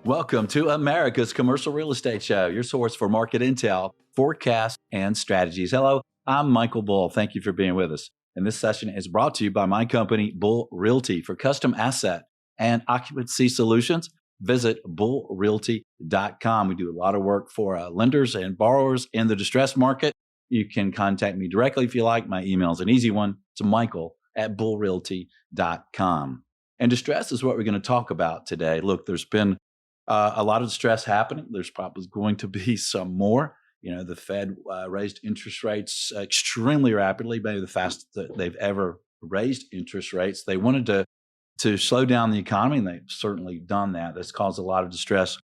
Welcome to America's Commercial Real Estate Show, your source for market intel, forecasts, and strategies. Hello, I'm Michael Bull. Thank you for being with us. And this session is brought to you by my company, Bull Realty. For custom asset and occupancy solutions, visit bullrealty.com. We do a lot of work for lenders and borrowers in the distressed market. You can contact me directly if you like. My email is an easy one. It's michael@bullrealty.com. And distress is what we're going to talk about today. Look, there's been a lot of stress happening. There's probably going to be some more. You know, the Fed raised interest rates extremely rapidly, maybe the fastest that they've ever raised interest rates. They wanted to slow down the economy, and they've certainly done that. That's caused a lot of distress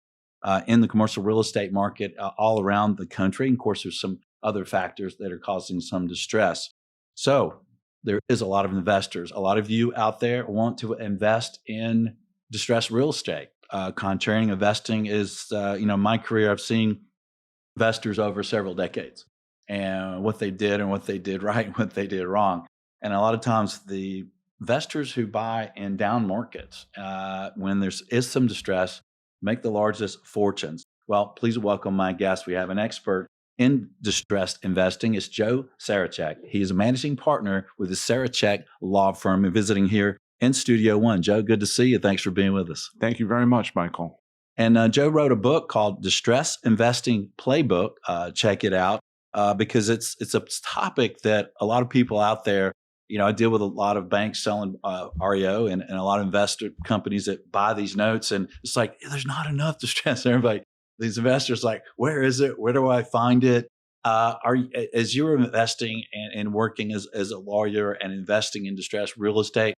in the commercial real estate market all around the country. And of course, there's some other factors that are causing some distress. So there is a lot of investors. A lot of you out there want to invest in distressed real estate. Contrarian investing is, my career, I've seen investors over several decades and what they did and what they did right and what they did wrong. And a lot of times the investors who buy in down markets, when there is some distress, make the largest fortunes. Well, please welcome my guest. We have an expert in distressed investing. It's Joe Sarachek. He's a managing partner with the Sarachek Law Firm and visiting here in Studio One. Joe, good to see you. Thanks for being with us. Thank you very much, Michael. And Joe wrote a book called Distress Investing Playbook. Check it out because it's a topic that a lot of people out there, I deal with a lot of banks selling REO and a lot of investor companies that buy these notes. And it's like, there's not enough distress. Everybody, these investors like, where is it? Where do I find it? As you're investing and working as a lawyer and investing in distressed real estate,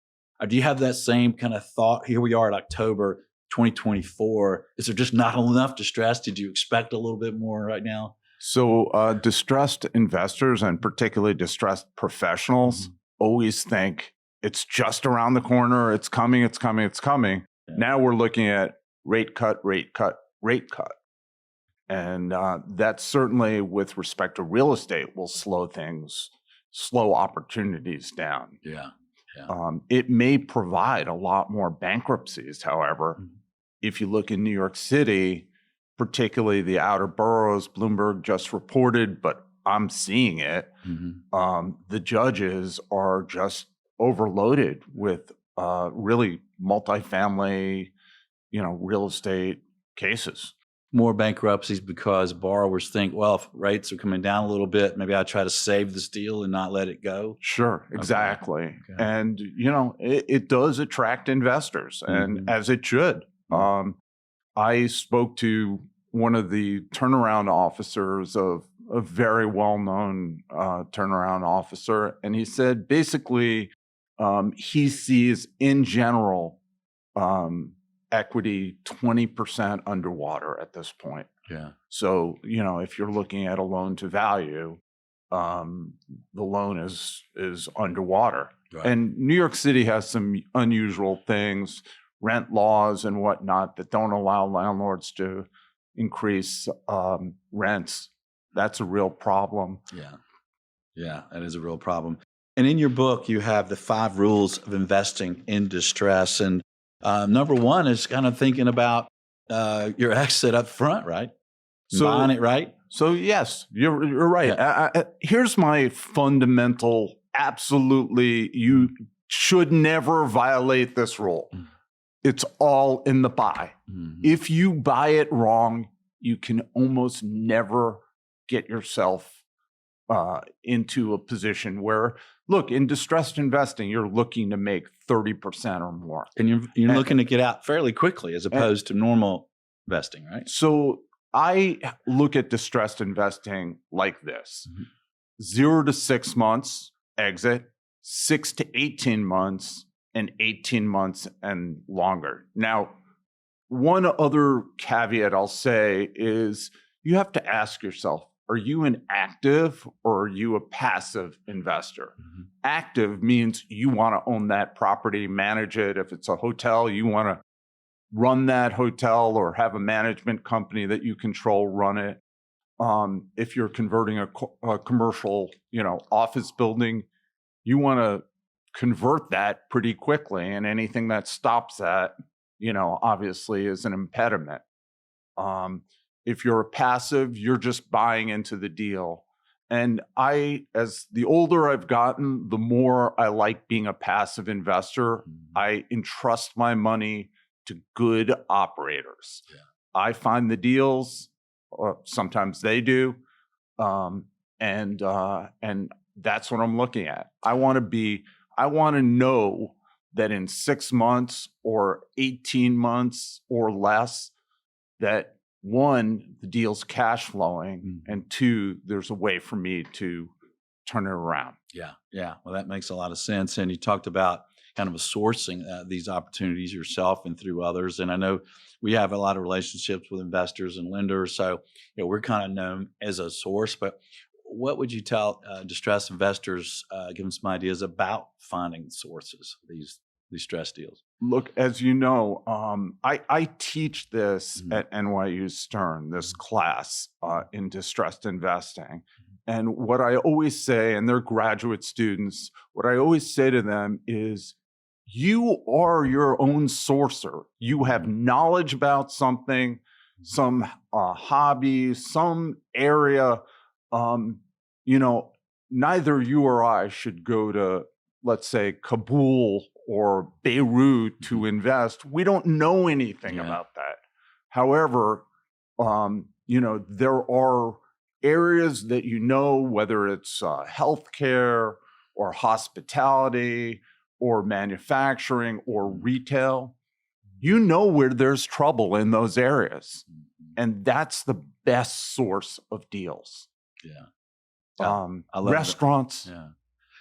do you have that same kind of thought? Here we are at October 2024. Is there just not enough distress? Did you expect a little bit more right now? So distressed investors and particularly distressed professionals always think it's just around the corner. It's coming, it's coming, it's coming. Yeah. Now we're looking at rate cut, rate cut, rate cut. And that certainly with respect to real estate will slow opportunities down. Yeah. It may provide a lot more bankruptcies, however. If you look in New York City, particularly the outer boroughs, Bloomberg just reported, but I'm seeing it, the judges are just overloaded with really multifamily, real estate cases. More bankruptcies because borrowers think, well, if rates are coming down a little bit, maybe I try to save this deal and not let it go. Sure, exactly. Okay. And, it does attract investors, and as it should. I spoke to one of the turnaround officers of a very well-known turnaround officer, and he said basically he sees in general equity 20% underwater at this point. Yeah. So, if you're looking at a loan to value, the loan is underwater. Right. And New York City has some unusual things, rent laws and whatnot, that don't allow landlords to increase rents. That's a real problem. Yeah, that is a real problem. And in your book, you have the 5 rules of investing in distress. And number 1 is kind of thinking about your exit up front, right? Buying it right. So yes, you're right. Yeah. Here's my fundamental, absolutely, you should never violate this rule. It's all in the buy. If you buy it wrong, you can almost never get yourself into a position where, look, in distressed investing, you're looking to make 30% or more. And you're looking to get out fairly quickly as opposed to normal investing, right? So I look at distressed investing like this. 0 to 6 months exit, 6 to 18 months, and 18 months and longer. Now, one other caveat I'll say is you have to ask yourself, are you an active or are you a passive investor? Active means you want to own that property, manage it. If it's a hotel, you want to run that hotel or have a management company that you control, run it. If you're converting a commercial, office building, you want to convert that pretty quickly, and anything that stops that, obviously is an impediment. If you're a passive, you're just buying into the deal. And as the older I've gotten, the more I like being a passive investor. I entrust my money to good operators. Yeah. I find the deals, or sometimes they do, and that's what I'm looking at. I want to know that in 6 months or 18 months or less, that one, the deal's cash flowing, and two, there's a way for me to turn it around. Yeah, yeah. Well, that makes a lot of sense. And you talked about kind of sourcing these opportunities yourself and through others. And I know we have a lot of relationships with investors and lenders, so we're kind of known as a source. But what would you tell distressed investors? Give them some ideas about finding sources of these stress deals. Look, as you know, I teach this Mhm. at NYU Stern, this class in distressed investing. And what I always say, and they're graduate students, what I always say to them is, you are your own sourcer. You have knowledge about something, some hobby, some area. Neither you or I should go to, let's say, Kabul or Beirut to invest. We don't know anything about that. However, there are areas that whether it's healthcare or hospitality or manufacturing or retail, where there's trouble in those areas. And that's the best source of deals. Yeah. I love Restaurants. That. Yeah.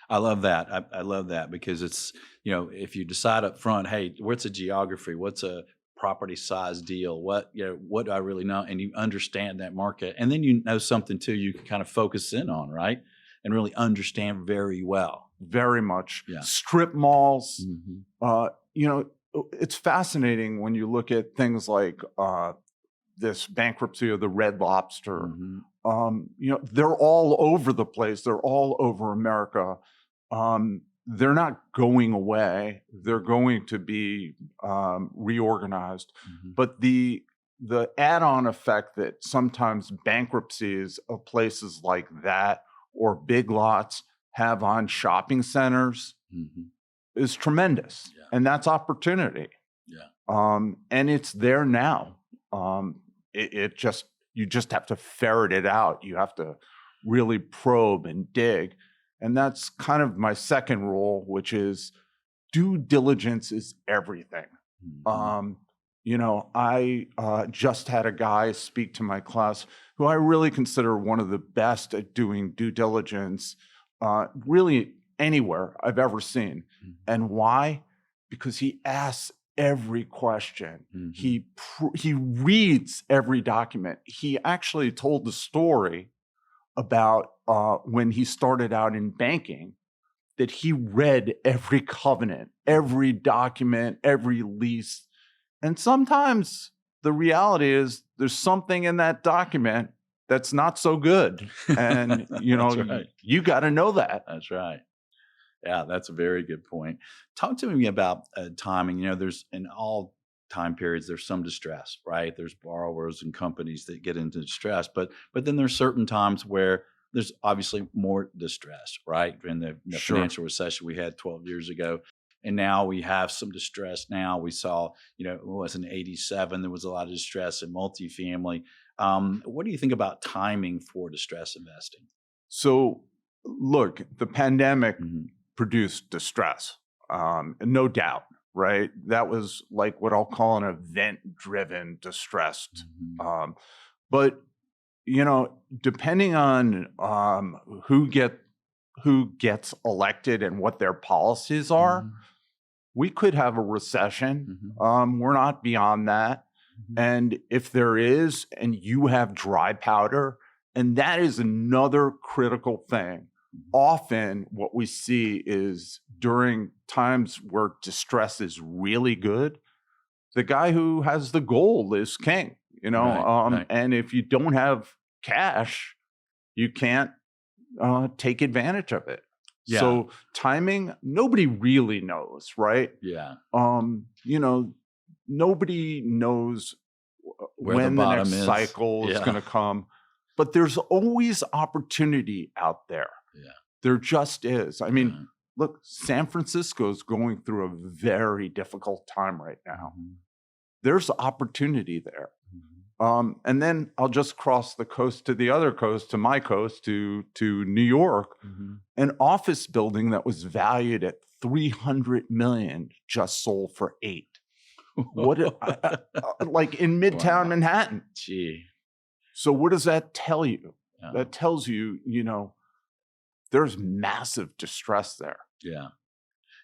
I love that. I love that because it's, if you decide up front, hey, what's a geography? What's a property size deal? What do I really know? And you understand that market. And then you know something too you can kind of focus in on, right? And really understand very well. Very much. Yeah. Strip malls. It's fascinating when you look at things like this bankruptcy of the Red Lobster. They're all over the place. They're all over America. They're not going away. They're going to be reorganized. But the add-on effect that sometimes bankruptcies of places like that or Big Lots have on shopping centers is tremendous. Yeah. And that's opportunity. Yeah. And it's there now. You just have to ferret it out. You have to really probe and dig. And that's kind of my second rule, which is due diligence is everything. I just had a guy speak to my class who I really consider one of the best at doing due diligence, really anywhere I've ever seen. And why? Because he asks every question. He reads every document. He actually told the story about when he started out in banking, that he read every covenant, every document, every lease. And sometimes the reality is there's something in that document that's not so good. And, right. you got to know that. That's right. Yeah, that's a very good point. Talk to me about timing. There's in all time periods, there's some distress, right? There's borrowers and companies that get into distress, but then there's certain times where there's obviously more distress, right? In the Sure. financial recession we had 12 years ago, and now we have some distress. Now we saw, it was in '87, there was a lot of distress in multifamily. What do you think about timing for distress investing? So, look, the pandemic produced distress, no doubt, right? That was like what I'll call an event-driven distressed. But depending on who gets elected and what their policies are, we could have a recession. We're not beyond that. And if there is, and you have dry powder, and that is another critical thing. Often what we see is during times where distress is really good, the guy who has the gold is king, Right. And if you don't have cash, you can't take advantage of it. Yeah. So timing, nobody really knows, right? Yeah. Nobody knows Where the when the next bottom is. cycle is Yeah. going to come. But there's always opportunity out there. Yeah. There just is. I mean, Yeah. look, San Francisco is going through a very difficult time right now. Mhm. There's opportunity there. Mhm. And then I'll just cross the coast to the other coast, to my coast, to New York. Mhm. An office building that was valued at $300 million just sold for $8. Like in Midtown Wow. Manhattan. Gee. So what does that tell you? Yeah. That tells you, there's massive distress there. Yeah.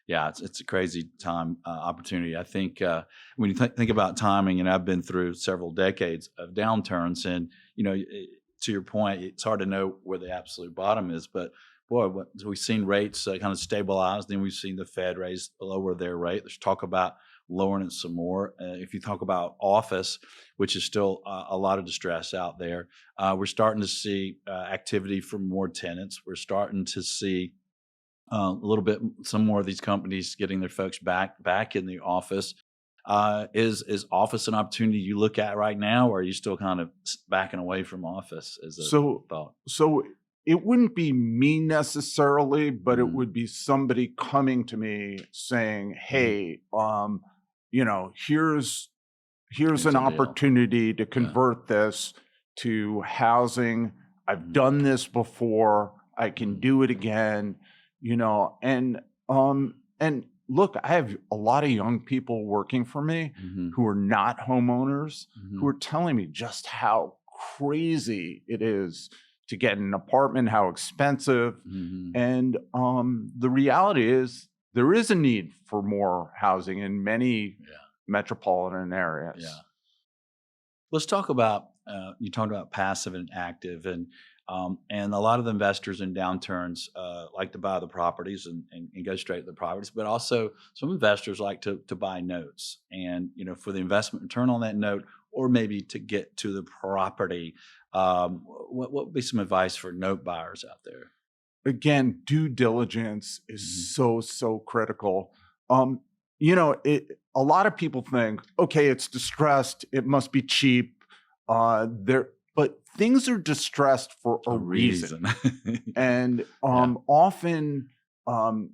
Yeah, it's a crazy time opportunity. I think when you think about timing, and I've been through several decades of downturns, and to your point, it's hard to know where the absolute bottom is. But boy, we've seen rates kind of stabilize. Then we've seen the Fed lower their rate. There's talk about lowering it some more. If you talk about office, which is still a lot of distress out there, we're starting to see activity from more tenants. We're starting to see a little bit some more of these companies getting their folks back in the office. Is office an opportunity you look at right now, or are you still kind of backing away from office as a thought? So it wouldn't be me necessarily, but it Mhm. would be somebody coming to me saying, "Hey, here's Here's an a deal. opportunity to Yeah. convert this to housing. I've Mhm. done this before. I can Mhm. do it again." And look, I have a lot of young people working for me Mhm. who are not homeowners who Mhm. are telling me just how crazy it is to get an apartment, how expensive. Mhm. And the reality is there is a need for more housing in many Yeah. metropolitan areas. Yeah. Let's talk about you talked about passive and active, and a lot of the investors in downturns like to buy the properties and go straight to the properties, but also some investors like to buy notes, and for the investment return on that note, or maybe to get to the property. What would be some advice for note buyers out there? Again, due diligence is Mhm. so critical. A lot of people think, okay, it's distressed, it must be cheap. But things are distressed for a A reason. reason. And Yeah. often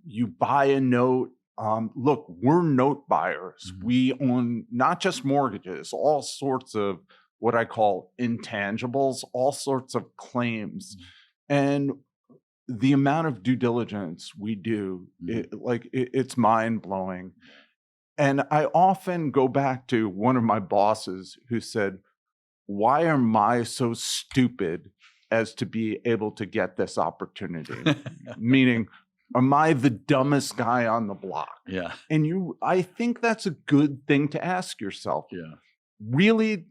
you buy a note. Look, we're note buyers. Mhm. We own not just mortgages, all sorts of what I call intangibles, all sorts of claims. Mhm. And the amount of due diligence we do, Mhm. it's mind blowing. And I often go back to one of my bosses who said, "Why am I so stupid as to be able to get this opportunity?" Meaning, am I the dumbest guy on the block? Yeah. And I think that's a good thing to ask yourself. Yeah. Really,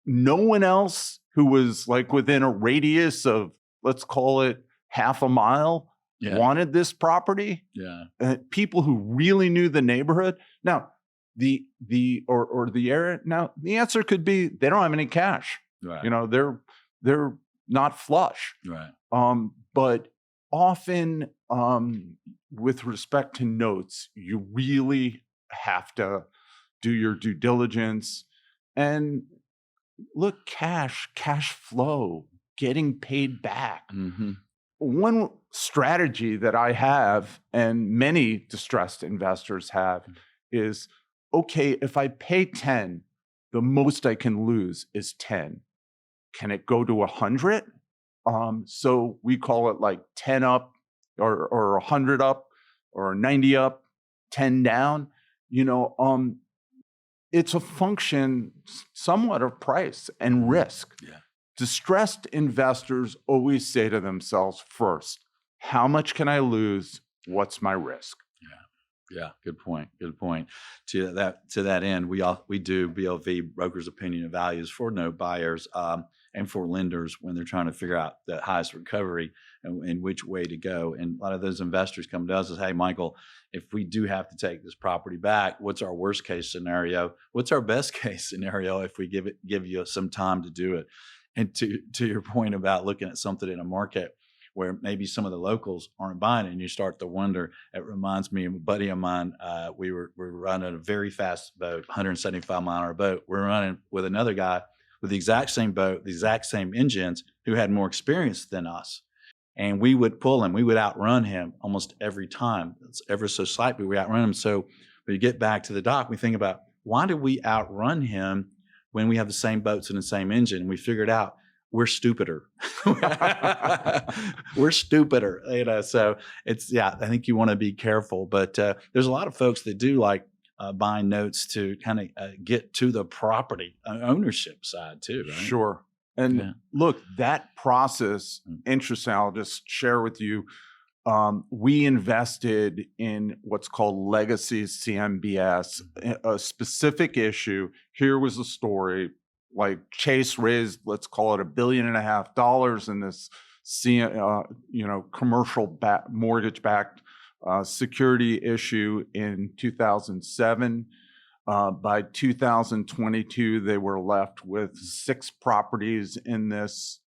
no one else who was like within a radius of, let's call it half a mile, Yeah. wanted this property? Yeah. People who really knew the neighborhood. Now, the area. Now, the answer could be they don't have any cash. Right. They're not flush. Right. But often, with respect to notes, you really have to do your due diligence. And look, cash flow, getting paid back. Mhm. One strategy that I have, and many distressed investors have, is okay, if I pay 10, the most I can lose is 10. Can it go to 100? So we call it like 10 up or 100 up or 90 up, 10 down. It's a function somewhat of price and risk. Yeah. Distressed investors always say to themselves first, how much can I lose? What's my risk? Yeah, good point. Good point. To that end, we do BLV brokers' opinion and values for note buyers and for lenders when they're trying to figure out the highest recovery and which way to go. And a lot of those investors come to us and say, "Hey, Michael, if we do have to take this property back, what's our worst case scenario? What's our best case scenario if we give you some time to do it?" And to your point about looking at something in a market where maybe some of the locals aren't buying it, and you start to wonder. It reminds me of a buddy of mine. We were running a very fast boat, 175-mile-an-hour boat. We're running with another guy with the exact same boat, the exact same engines, who had more experience than us. And we would pull him. We would outrun him almost every time. It's ever so slightly, we outrun him. So when you get back to the dock, we think about, why did we outrun him when we have the same boats and the same engine? We figured out we're stupider. We're stupider. So it's, I think you want to be careful. But there's a lot of folks that do like buying notes to kind of get to the property ownership side too, right? Sure. And look, that process, interesting. I'll just share with you. We invested in what's called legacy CMBS, a specific issue. Here was the story. Like Chase raised, let's call it $1.5 billion in this, commercial mortgage-backed security issue in 2007. By 2022, they were left with 6 properties in this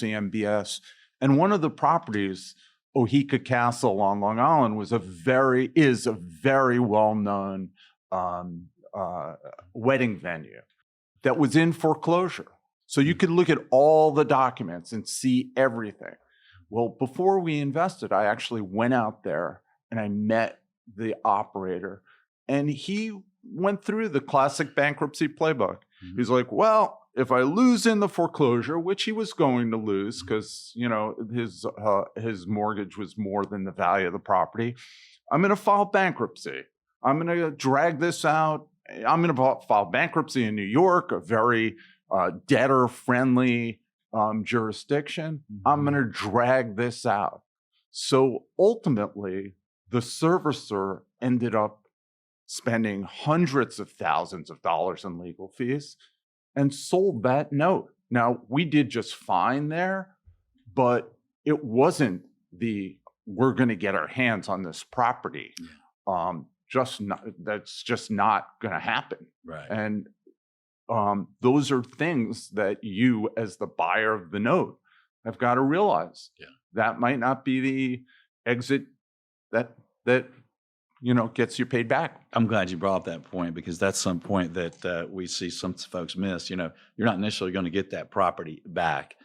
CMBS, and one of the properties, Oheka Castle on Long Island, is a very well-known wedding venue that was in foreclosure. So you could look at all the documents and see everything. Well, before we invested, I actually went out there and I met the operator, and he went through the classic bankruptcy playbook. He's like, well, if I lose in the foreclosure, which he was going to lose because his mortgage was more than the value of the property, I'm going to file bankruptcy. I'm going to drag this out. I'm going to file bankruptcy in New York, a very debtor-friendly jurisdiction. I'm going to drag this out. So ultimately, the servicer ended up spending hundreds of thousands of dollars in legal fees and sold that note. Now, we did just fine there, but it wasn't we're going to get our hands on this property. That's just not going to happen. Right. And those are things that you, as the buyer of the note, have got to realize. That might not be the exit that gets you paid back. I'm glad you brought up that point, because that's some point that we see some folks miss. You're not initially going to get that property back.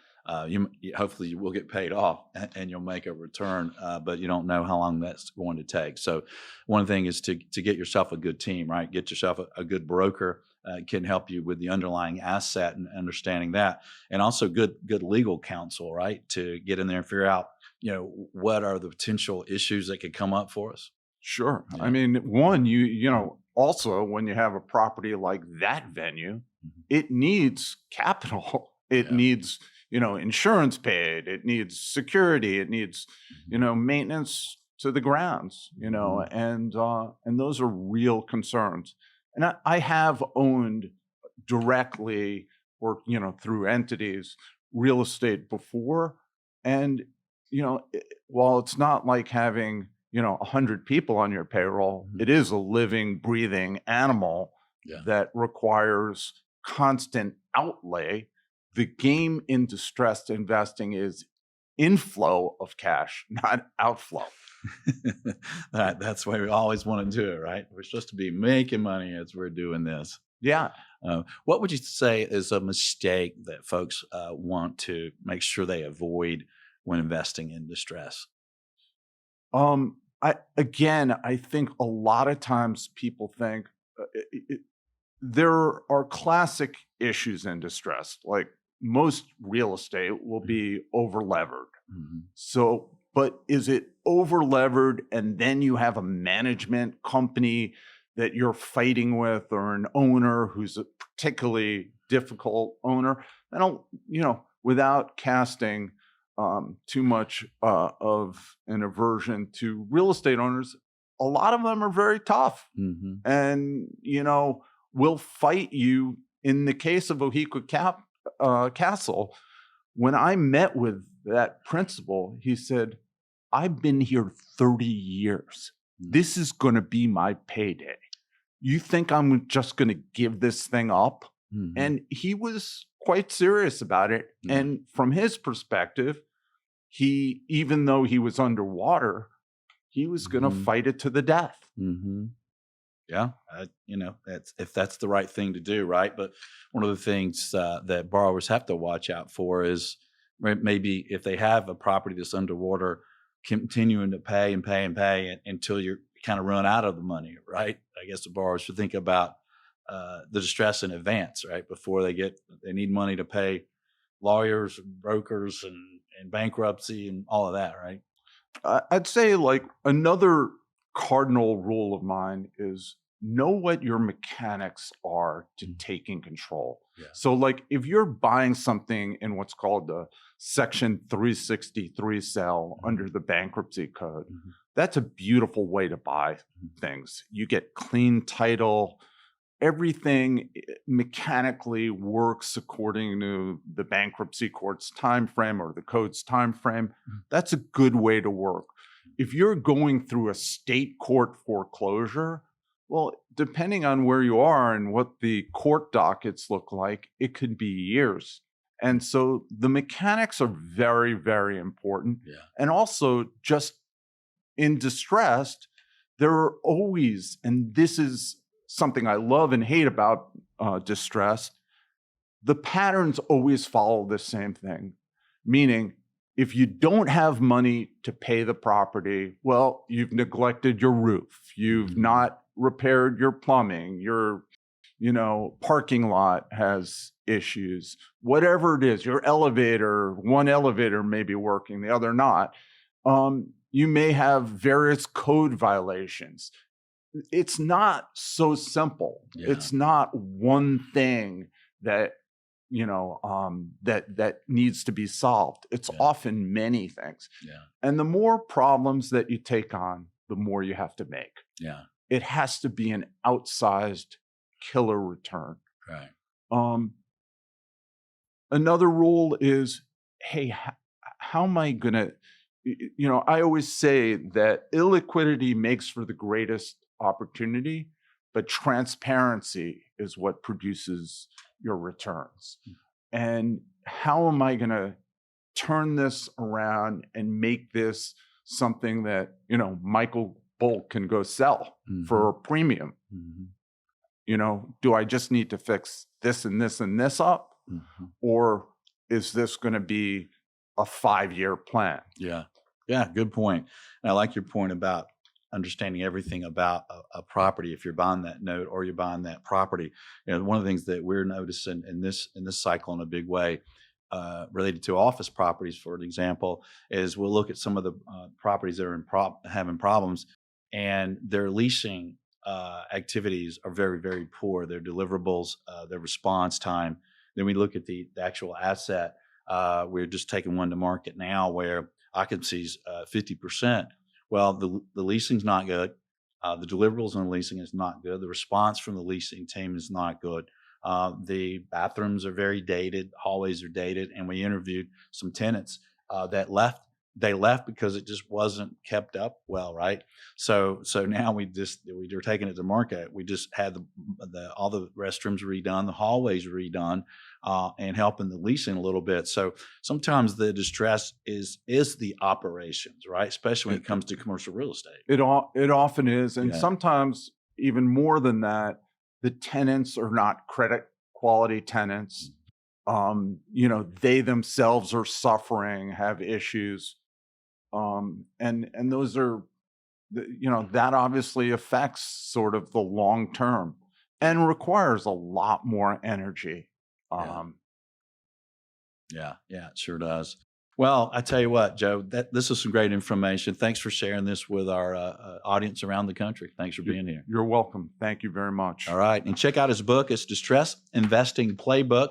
Hopefully you will get paid off and you'll make a return, but you don't know how long that's going to take. So one thing is to get yourself a good team, right? Get yourself a good broker, can help you with the underlying asset and understanding that, and also good legal counsel, right? To get in there and figure out, what are the potential issues that could come up for us. Sure. Yeah. I mean, one, also when you have a property like that venue, it needs capital. It needs, insurance paid. It needs security. It needs, maintenance to the grounds, and those are real concerns. And I have owned directly or, through entities, real estate before. And, while it's not like having, 100 people on your payroll, it is a living, breathing animal that requires constant outlay. The game in distressed investing is inflow of cash, not outflow. That's why we always want to do it, right? We're supposed to be making money as we're doing this. Yeah. What would you say is a mistake that folks want to make sure they avoid when investing in distress? I think a lot of times people think there are classic issues in distress. Like most real estate will be over-levered. So, but is it over-levered and then you have a management company that you're fighting with, or an owner who's a particularly difficult owner? I don't, without casting too much of an aversion to real estate owners, a lot of them are very tough and, will fight you. In the case of Oheka Castle, when I met with that principal, he said, I've been here 30 years. This is going to be my payday. You think I'm just going to give this thing up? And he was quite serious about it. And from his perspective, even though he was underwater, he was going to fight it to the death. Yeah, that's if that's the right thing to do, right? But one of the things that borrowers have to watch out for is maybe if they have a property that's underwater, continuing to pay and pay and pay until you're kind of run out of the money, right? I guess the borrowers should think about the distress in advance, right? Before they need money to pay lawyers, and brokers, and bankruptcy, and all of that, right? I'd say like another cardinal rule of mine is know what your mechanics are to Mm. taking control. Yeah. So like if you're buying something in what's called the Section 363 sale Mhm. under the bankruptcy code, Mhm. that's a beautiful way to buy Mhm. things. You get clean title. Everything mechanically works according to the bankruptcy court's time frame or the code's time frame. Mhm. That's a good way to work. If you're going through a state court foreclosure, well, depending on where you are and what the court dockets look like, it could be years. And so the mechanics are very, very important. Yeah. And also, just in distress, there are always, and this is something I love and hate about distress, the patterns always follow the same thing. Meaning, if you don't have money to pay the property, well, you've neglected your roof, you've Mhm. not repaired your plumbing, your parking lot has issues, whatever it is, your elevator, one elevator may be working, the other not. You may have various code violations. It's not so simple. Yeah. It's not one thing that that needs to be solved. It's Yeah. often many things. Yeah. And the more problems that you take on, the more you have to make. Yeah. It has to be an outsized killer return. Right. Um, Another rule is, hey, how am I going to, I always say that illiquidity makes for the greatest opportunity, but transparency is what produces your returns. And how am I going to turn this around and make this something that, Michael Bolt can go sell for a premium? Mhm. Do I just need to fix this and this and this up? Mhm. Or is this going to be a 5-year plan? Yeah. Yeah. Good point. And I like your point about understanding everything about a property. If you're buying that note or you're buying that property, one of the things that we're noticing in this cycle in a big way, related to office properties, for an example, is we'll look at some of the properties that are having problems, and their leasing activities are very, very poor. Their deliverables, their response time. Then we look at the actual asset. We're just taking one to market now where occupancy is 50%. Well, the leasing's not good. The deliverables on the leasing is not good. The response from the leasing team is not good. The bathrooms are very dated, hallways are dated, and we interviewed some tenants that left. They left because it just wasn't kept up well, right? So now we're taking it to market. We just had all the restrooms redone, the hallways redone, and helping the leasing a little bit. So sometimes the distress is the operations, right? Especially when it comes to commercial real estate. It often is, and Yeah. sometimes even more than that, the tenants are not credit quality tenants. They themselves are suffering, have issues, and those are, that obviously affects sort of the long term and requires a lot more energy. Yeah. Yeah, it sure does. Well, I tell you what, Joe, this is some great information. Thanks for sharing this with our audience around the country. Thanks for being here. You're welcome. Thank you very much. All right. And check out his book. It's Distress Investing Playbook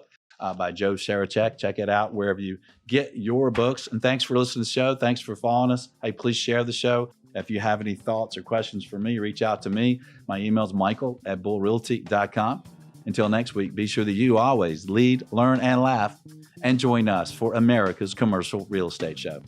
by Joe Sarachek. Check it out wherever you get your books. And thanks for listening to the show. Thanks for following us. Hey, please share the show. If you have any thoughts or questions for me, reach out to me. My email is michael@bullrealty.com. Until next week, be sure that you always lead, learn, and laugh, and join us for America's Commercial Real Estate Show.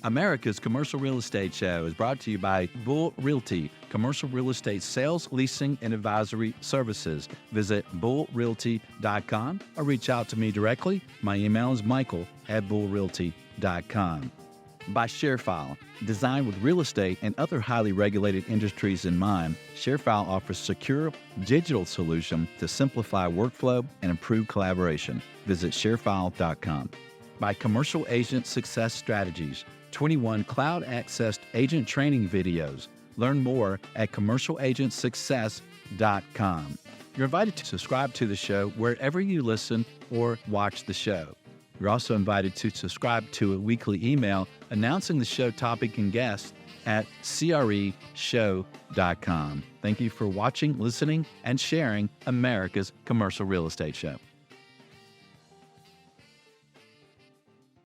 America's Commercial Real Estate Show is brought to you by Bull Realty, commercial real estate sales, leasing, and advisory services. Visit bullrealty.com or reach out to me directly. My email is michael@bullrealty.com. ShareFile.com. By ShareFile, designed with real estate and other highly regulated industries in mind, ShareFile offers secure digital solution to simplify workflow and improve collaboration. Visit ShareFile.com. By Commercial Agent Success Strategies, 21 cloud-accessed agent training videos. Learn more at commercialagentsuccess.com. You're invited to subscribe to the show wherever you listen or watch the show. You're also invited to subscribe to a weekly email announcing the show topic and guests at creshow.com. Thank you for watching, listening, and sharing America's Commercial Real Estate Show.